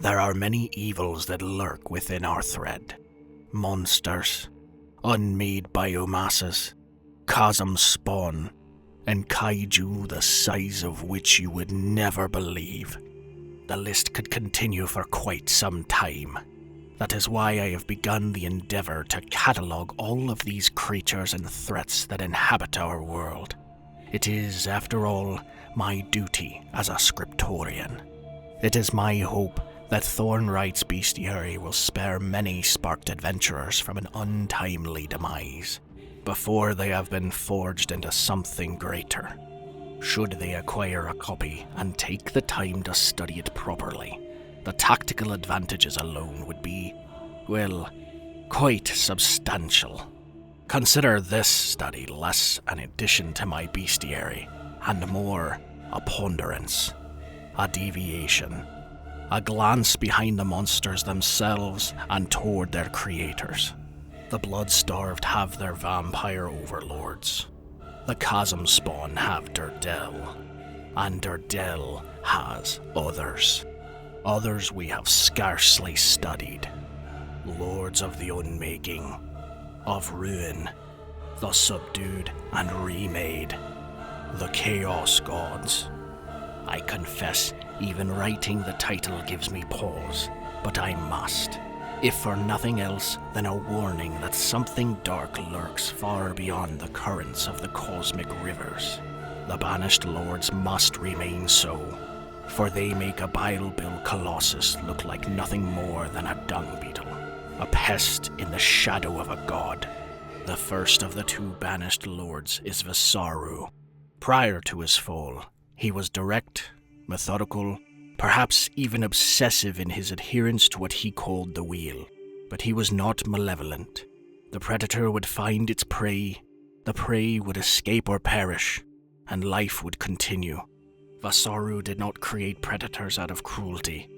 There are many evils that lurk within our thread. Monsters, unmade biomasses, chasm spawn, and kaiju the size of which you would never believe. The list could continue for quite some time. That is why I have begun the endeavor to catalogue all of these creatures and threats that inhabit our world. It is, after all, my duty as a Scriptorian. It is my hope that Thornwright's Bestiary will spare many sparked adventurers from an untimely demise, before they have been forged into something greater. Should they acquire a copy and take the time to study it properly, the tactical advantages alone would be, well, quite substantial. Consider this study less an addition to my bestiary, and more a ponderance, a deviation, a glance behind the monsters themselves and toward their creators. The blood-starved have their vampire overlords. The chasm spawn have Dur'Del, and Dur'Del has others. Others we have scarcely studied. Lords of the unmaking, of ruin, the subdued and remade, the chaos gods. I confess, even writing the title gives me pause, but I must, if for nothing else than a warning that something dark lurks far beyond the currents of the cosmic rivers. The banished lords must remain so, for they make a bile-billed colossus look like nothing more than a dung beetle, a pest in the shadow of a god. The first of the two banished lords is Vessaru. Prior to his fall, he was direct, methodical, perhaps even obsessive in his adherence to what he called the wheel. But he was not malevolent. The predator would find its prey, the prey would escape or perish, and life would continue. Vessaru did not create predators out of cruelty.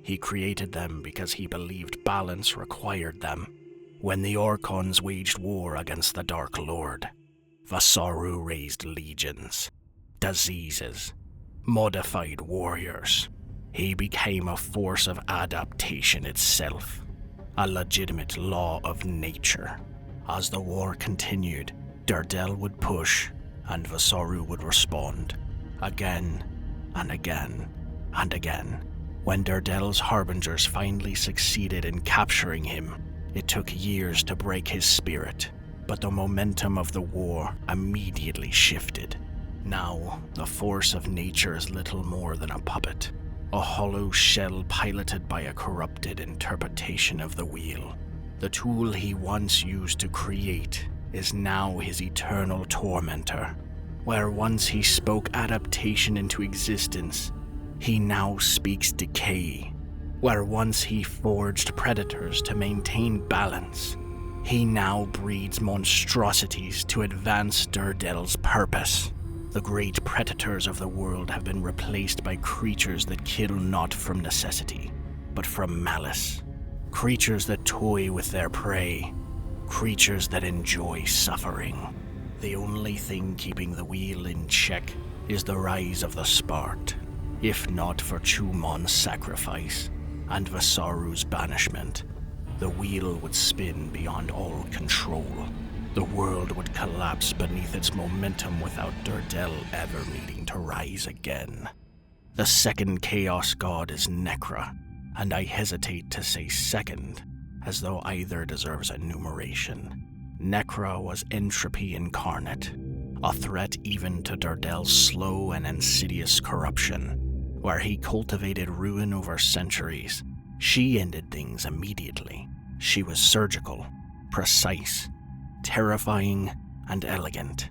He created them because he believed balance required them. When the Arkhons waged war against the Dark Lord, Vessaru raised legions, diseases, modified warriors. He became a force of adaptation itself, a legitimate law of nature. As the war continued, Dur'Del would push, and Vessaru would respond, again and again and again. When Dur'Del's harbingers finally succeeded in capturing him, it took years to break his spirit, but the momentum of the war immediately shifted. Now, the force of nature is little more than a puppet, a hollow shell piloted by a corrupted interpretation of the wheel. The tool he once used to create is now his eternal tormentor. Where once he spoke adaptation into existence, he now speaks decay. Where once he forged predators to maintain balance, he now breeds monstrosities to advance Dur'Del's purpose. The great predators of the world have been replaced by creatures that kill not from necessity, but from malice. Creatures that toy with their prey. Creatures that enjoy suffering. The only thing keeping the wheel in check is the rise of the sparked. If not for Chumon's sacrifice and Vessaru's banishment, the wheel would spin beyond all control. The world would collapse beneath its momentum without Dur'Del ever needing to rise again. The second Chaos God is Nekra, and I hesitate to say second, as though either deserves enumeration. Nekra was entropy incarnate, a threat even to Dur'Del's slow and insidious corruption. Where he cultivated ruin over centuries, she ended things immediately. She was surgical, precise, terrifying, and elegant.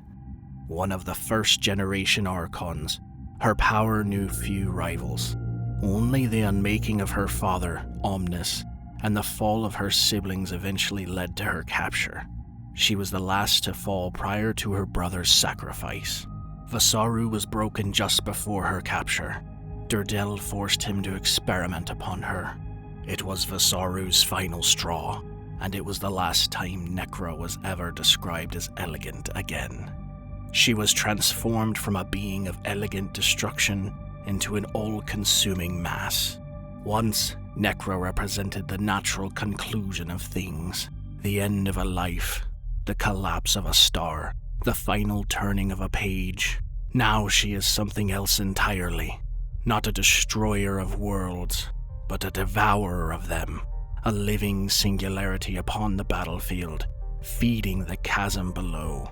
One of the first-generation Arkhons, her power knew few rivals. Only the unmaking of her father, Omnis, and the fall of her siblings eventually led to her capture. She was the last to fall prior to her brother's sacrifice. Vessaru was broken just before her capture. Dur'Del forced him to experiment upon her. It was Vessaru's final straw, and it was the last time Nekra was ever described as elegant again. She was transformed from a being of elegant destruction into an all-consuming mass. Once, Nekra represented the natural conclusion of things, the end of a life, the collapse of a star, the final turning of a page. Now she is something else entirely, not a destroyer of worlds, but a devourer of them, a living singularity upon the battlefield, feeding the chasm below.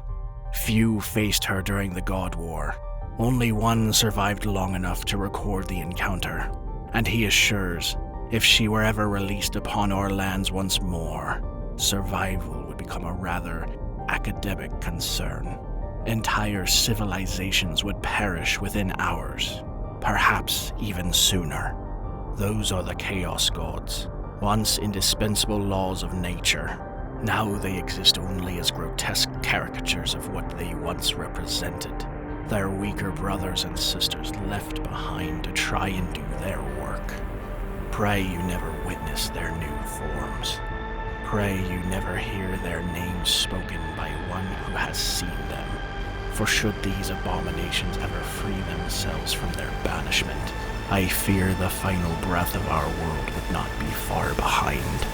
Few faced her during the God War. Only one survived long enough to record the encounter, and he assures, if she were ever released upon our lands once more, survival would become a rather academic concern. Entire civilizations would perish within hours, perhaps even sooner. Those are the Chaos Gods, once indispensable laws of nature. Now they exist only as grotesque caricatures of what they once represented, their weaker brothers and sisters left behind to try and do their work. Pray you never witness their new forms. Pray you never hear their names spoken by one who has seen them. For should these abominations ever free themselves from their banishment, I fear the final breath of our world would not be far behind.